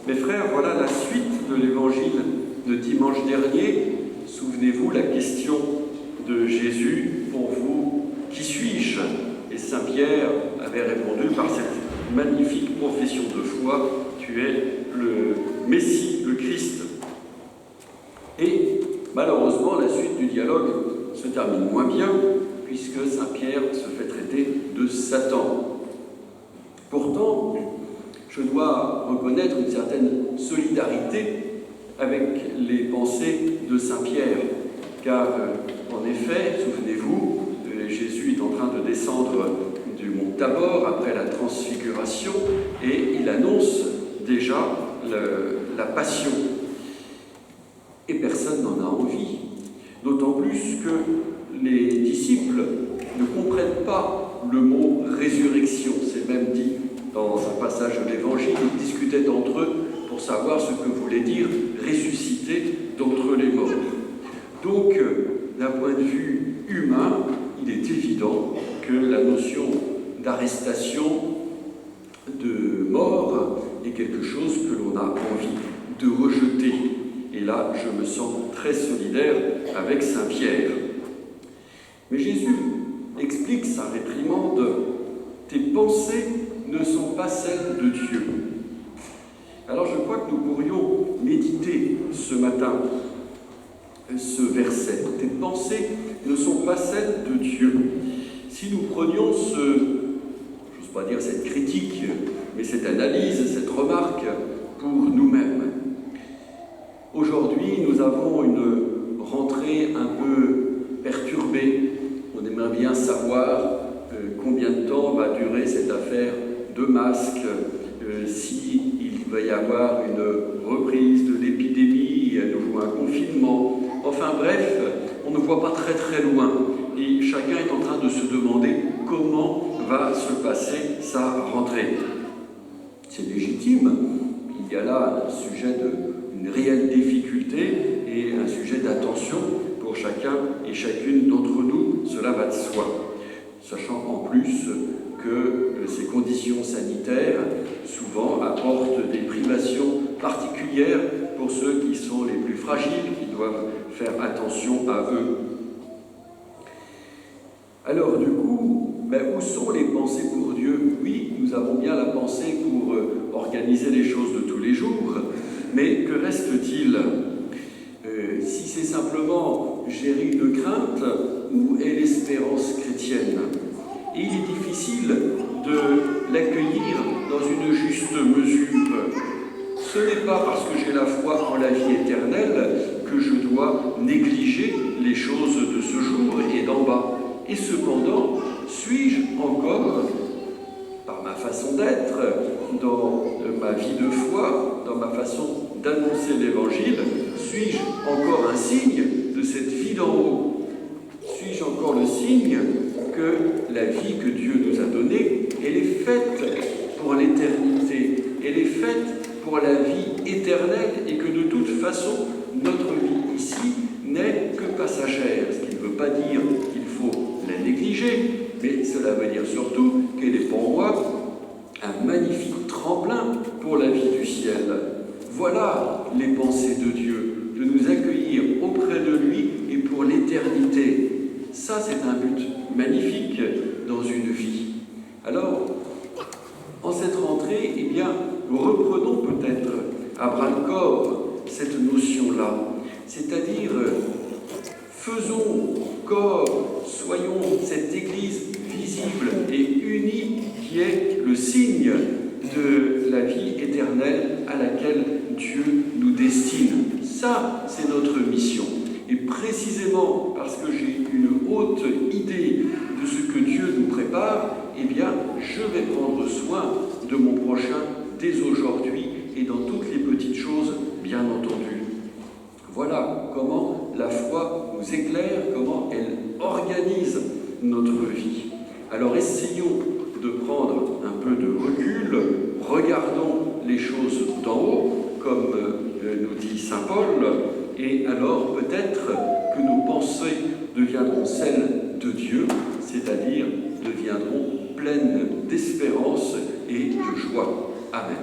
Mes frères, voilà la suite de l'évangile de dimanche dernier. Souvenez-vous la question de Jésus, pour vous, qui suis-je? Et Saint Pierre avait répondu par cette magnifique profession de foi, tu es le Messie, le Christ. Et malheureusement, la suite du dialogue se termine moins bien, puisque Saint Pierre se fait traiter de Satan. Pourtant, je dois reconnaître une certaine solidarité avec les pensées de Saint Pierre, car en effet, souvenez-vous, Jésus est en train de descendre du mont Tabor après la transfiguration et il annonce déjà la passion. Et personne n'en a envie, d'autant plus que les disciples ne comprennent pas le mot résurrection. C'est même dit dans un passage de l'Évangile, ils discutaient entre eux pour savoir ce que voulait dire ressusciter d'entre les morts. Donc, d'un point de vue humain, il est évident que la notion d'arrestation, de mort, est quelque chose que l'on a envie de rejeter. Et là, je me sens très solidaire avec Saint Pierre. Mais Jésus explique sa réprimande. Tes pensées ne sont pas celles de Dieu. Alors je crois que nous pourrions méditer ce matin ce verset. Tes pensées ne sont pas celles de Dieu. Si nous prenions j'ose pas dire cette critique, mais cette analyse, cette remarque pour nous-mêmes. Aujourd'hui, nous avons une rentrée un peu perturbée. On aimerait bien savoir combien de temps va durer cette affaire de masques, s'il va y avoir une reprise de l'épidémie et à nouveau un confinement. Enfin bref, on ne voit pas très très loin et chacun est en train de se demander comment va se passer sa rentrée. C'est légitime, il y a là un sujet d'une réelle difficulté et un sujet d'attention pour chacun et chacune d'entre nous, cela va de soi. Sachant en plus que ces conditions sanitaires souvent apportent des privations particulières pour ceux qui sont les plus fragiles, qui doivent faire attention à eux. Alors du coup, où sont les pensées pour Dieu? Oui, nous avons bien la pensée pour organiser les choses de tous les jours, mais que reste-t-il? Si c'est simplement gérer une crainte, où est l'espérance chrétienne? Et il est difficile de l'accueillir dans une juste mesure. Ce n'est pas parce que j'ai la foi en la vie éternelle que je dois négliger les choses de ce jour et d'en bas. Et cependant, suis-je encore, par ma façon d'être, dans ma vie de foi, dans ma façon d'annoncer l'Évangile, suis-je encore un signe de cette vie d'en haut? Suis-je encore le signe que la vie que Dieu nous a donnée, elle est faite pour l'éternité, elle est faite pour la vie éternelle et que de toute façon, notre vie ici n'est que passagère, ce qui ne veut pas dire qu'il faut la négliger, mais cela veut dire surtout qu'elle est pour moi un magnifique tremplin pour la vie du ciel. Voilà les pensées de Dieu, de nous accueillir auprès de lui et pour l'éternité. Ça, c'est un but magnifique dans une vie. Alors, en cette rentrée, reprenons peut-être à bras-le-corps cette notion-là, c'est-à-dire faisons corps, soyons cette Église visible et unie qui est le signe de la vie éternelle à laquelle Dieu nous destine. Ça, c'est notre mission. Et précisément parce que j'ai une haute idée de ce que Dieu nous prépare, je vais prendre soin de mon prochain dès aujourd'hui et dans toutes les petites choses, bien entendu. Voilà comment la foi nous éclaire, comment elle organise notre vie. Alors essayons de prendre un peu de recul, regardons les choses d'en haut, comme nous dit saint Paul, et alors peut-être que nos pensées deviendront celles de Dieu, c'est-à-dire deviendront pleines d'espérance et de joie. Amen.